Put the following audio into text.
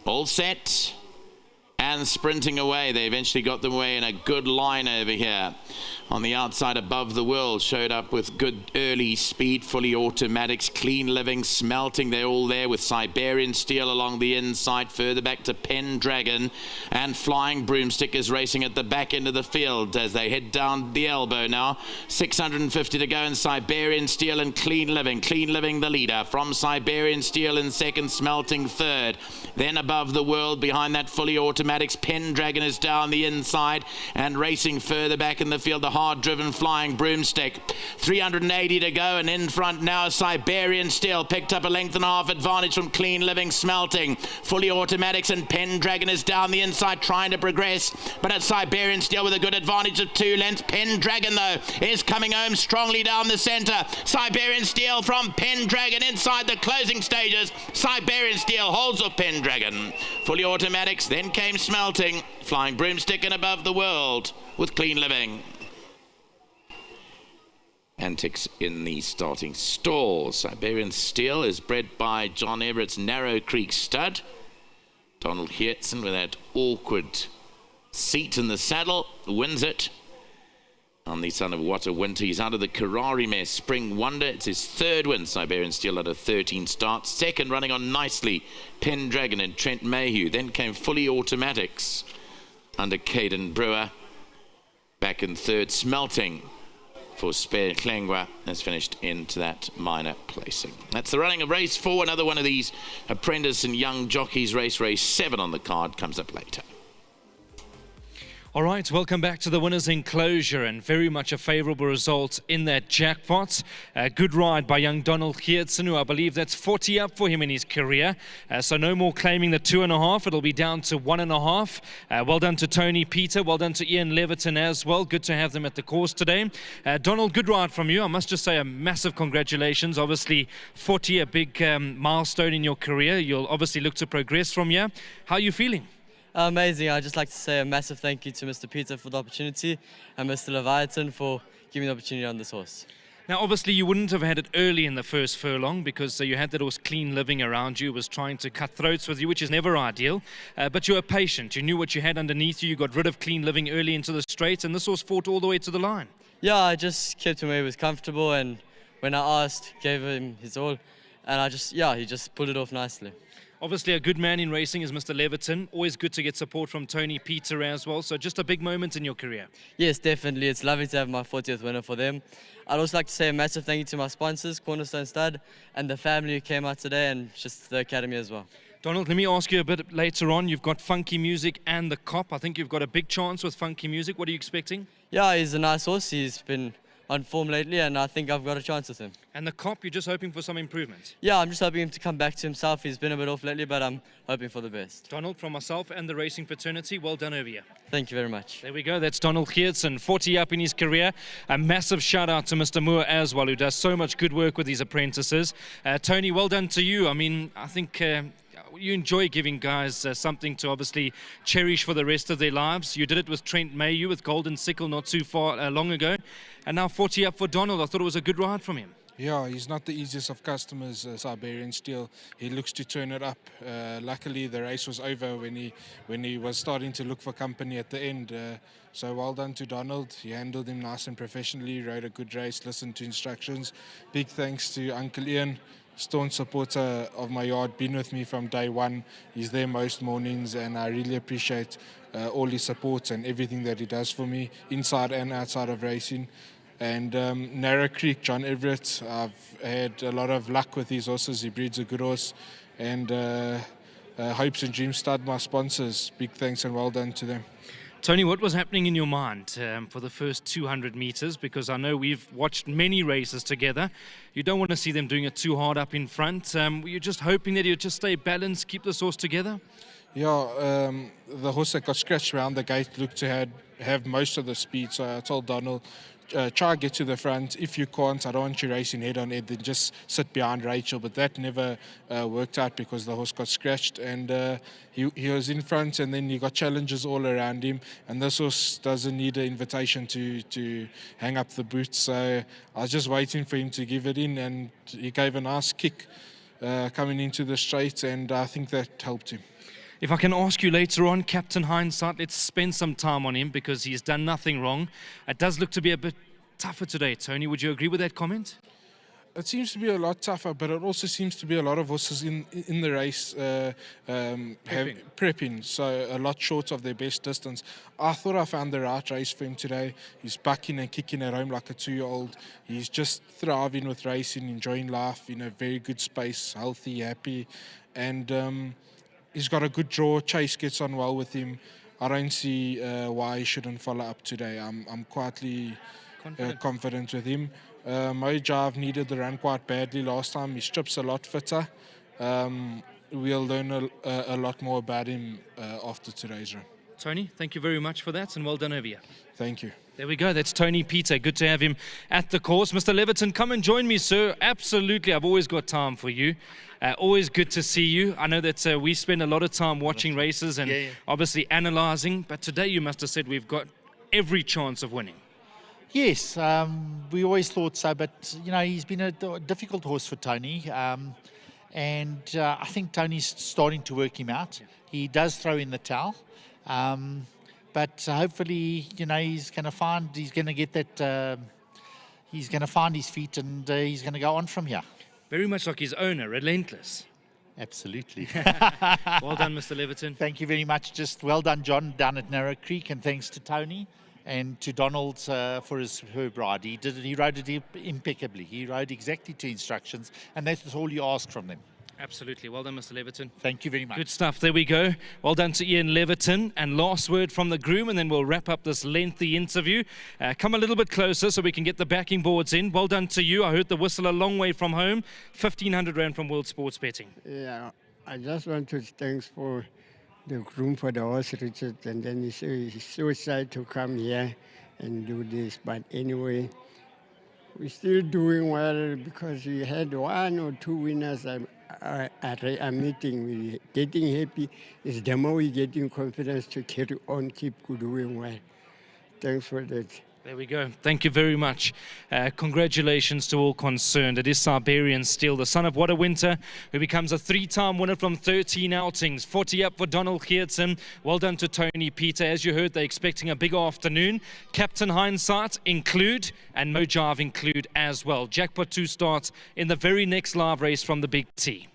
All set. And sprinting away. They eventually got them away in a good line over here. On the outside above the world, showed up with good early speed, fully automatics, clean living, smelting. They're all there with Siberian Steel along the inside, further back to Pendragon, and Flying Broomstick is racing at the back end of the field as they head down the elbow now. 650 to go, and Siberian Steel and Clean Living the leader. From Siberian Steel in second, Smelting third. Then above the world, behind that fully automatics, Pendragon is down the inside and racing further back in the field, the hard-driven Flying Broomstick. 380 to go, and in front now Siberian Steel picked up a length and a half advantage from Clean Living, Smelting. Fully automatics, and Pendragon is down the inside trying to progress, but it's Siberian Steel with a good advantage of 2 lengths. Pendragon though is coming home strongly down the centre. Siberian Steel from Pendragon inside the closing stages. Siberian Steel holds up Pendragon. Fully automatics, then came Smelting, Flying Broomstick, and above the world with Clean Living. Antics in the starting stall. Siberian Steel is bred by John Everett's Narrow Creek stud. Donald Hertzen with that awkward seat in the saddle wins it. On the son of What a Winter, he's out of the Karari mare Spring Wonder. It's his 3rd win. Siberian Steel at a 13 start. Second, running on nicely, Pendragon and Trent Mayhew. Then came Fully Automatics under Caden Brewer. Back in 3rd, Smelting for Spare Klengwa has finished into that minor placing. That's the running of race 4. Another one of these apprentice and young jockeys. Race 7 on the card comes up later. All right, welcome back to the winner's enclosure, and very much a favourable result in that jackpot. A good ride by young Donald Hertzen, who I believe that's 40 up for him in his career. So no more claiming the 2.5. It'll be down to 1.5. Well done to Tony Peter. Well done to Ian Leverton as well. Good to have them at the course today. Donald, good ride from you. I must just say a massive congratulations. Obviously, 40, a big milestone in your career. You'll obviously look to progress from here. How are you feeling? Amazing. I'd just like to say a massive thank you to Mr. Peter for the opportunity and Mr. Leviathan for giving the opportunity on this horse. Now, obviously, you wouldn't have had it early in the first furlong because you had that horse Clean Living around you, was trying to cut throats with you, which is never ideal. But you were patient. You knew what you had underneath you. You got rid of Clean Living early into the straight, and this horse fought all the way to the line. Yeah, I just kept him where he was comfortable, and when I asked, gave him his all, and he just pulled it off nicely. Obviously, a good man in racing is Mr. Leverton. Always good to get support from Tony Peter as well. So just a big moment in your career. Yes, definitely. It's lovely to have my 40th winner for them. I'd also like to say a massive thank you to my sponsors, Cornerstone Stud, and the family who came out today, and just the academy as well. Donald, let me ask you a bit later on. You've got Funky Music and the Cop. I think you've got a big chance with Funky Music. What are you expecting? Yeah, he's a nice horse. He's been on form lately, and I think I've got a chance with him. And the Cop, you're just hoping for some improvement? Yeah, I'm just hoping him to come back to himself. He's been a bit off lately, but I'm hoping for the best. Donald, from myself and the racing fraternity, well done over here. Thank you very much. There we go. That's Donald Hertzen, 40 up in his career. A massive shout out to Mr. Moore as well, who does so much good work with his apprentices. Tony, well done to you. I mean, I think you enjoy giving guys something to obviously cherish for the rest of their lives. You did it with Trent Mayhew with Golden Sickle not too far long ago. And now 40 up for Donald. I thought it was a good ride from him. Yeah, he's not the easiest of customers, Siberian Steel. He looks to turn it up. Luckily, the race was over when he was starting to look for company at the end. So well done to Donald. He handled him nice and professionally, rode a good race, listened to instructions. Big thanks to Uncle Ian, staunch supporter of my yard, been with me from day one. He's there most mornings, and I really appreciate all his support and everything that he does for me, inside and outside of racing. And Narrow Creek, John Everett, I've had a lot of luck with these horses. He breeds a good horse. And Hopes and Dreams Stud, my sponsors, big thanks and well done to them. Tony, what was happening in your mind for the first 200 meters? Because I know we've watched many races together. You don't want to see them doing it too hard up in front. Were you just hoping that you'd just stay balanced, keep this horse together? Yeah, the horse that got scratched around the gate looked to have most of the speed. So I told Donald, try get to the front. If you can't, I don't want you racing head on head, then just sit behind Rachel. But that never worked out because the horse got scratched, and he was in front, and then you got challenges all around him. And this horse doesn't need an invitation to hang up the boots. So I was just waiting for him to give it in, and he gave a nice kick coming into the straight, and I think that helped him. If I can ask you later on, Captain Hindsight, let's spend some time on him because he's done nothing wrong. It does look to be a bit tougher today, Tony. Would you agree with that comment? It seems to be a lot tougher, but it also seems to be a lot of horses in the race prepping, so a lot short of their best distance. I thought I found the right race for him today. He's bucking and kicking at home like a 2-year-old. He's just thriving with racing, enjoying life in a very good space, healthy, happy, and he's got a good draw. Chase gets on well with him. I don't see why he shouldn't follow up today. I'm quietly confident with him. Mojave needed the run quite badly last time. He strips a lot fitter. We'll learn a lot more about him after today's run. Tony, thank you very much for that, and well done over here. Thank you. There we go. That's Tony Peter. Good to have him at the course. Mr. Leverton, come and join me, sir. Absolutely. I've always got time for you. Always good to see you. I know that we spend a lot of time watching races and obviously analysing, but today you must have said we've got every chance of winning. Yes, we always thought so, but you know, he's been a difficult horse for Tony, and I think Tony's starting to work him out. He does throw in the towel, but hopefully, you know, he's going to get that, he's going to find his feet, and he's going to go on from here. Very much like his owner, relentless. Absolutely. Well done, Mr. Leverton. Thank you very much. Just well done, John, down at Narrow Creek, and thanks to Tony and to Donald for her bride. He rode it impeccably. He rode exactly to instructions, and that's all you ask from them. Absolutely. Well done, Mr. Leverton. Thank you very much. Good stuff. There we go. Well done to Ian Leverton. And last word from the groom, and then we'll wrap up this lengthy interview. Come a little bit closer so we can get the backing boards in. Well done to you. I heard the whistle a long way from home. 1,500 Rand from World Sports Betting. Yeah, I just want to thank for the groom for the horse, Richard, and then he's so excited to come here and do this. But anyway, we're still doing well because we had 1 or 2 winners are meeting. We're getting happy. It's the more we're getting confidence to carry on, keep doing well. Thanks for that. There we go. Thank you very much. Congratulations to all concerned. It is Siberian still, the son of What a Winter, who becomes a 3-time winner from 13 outings. 40 up for Donald Geertsen. Well done to Tony Peter. As you heard, they're expecting a big afternoon. Captain Hindsight include, and Mojave include as well. Jackpot 2 starts in the very next live race from the Big T.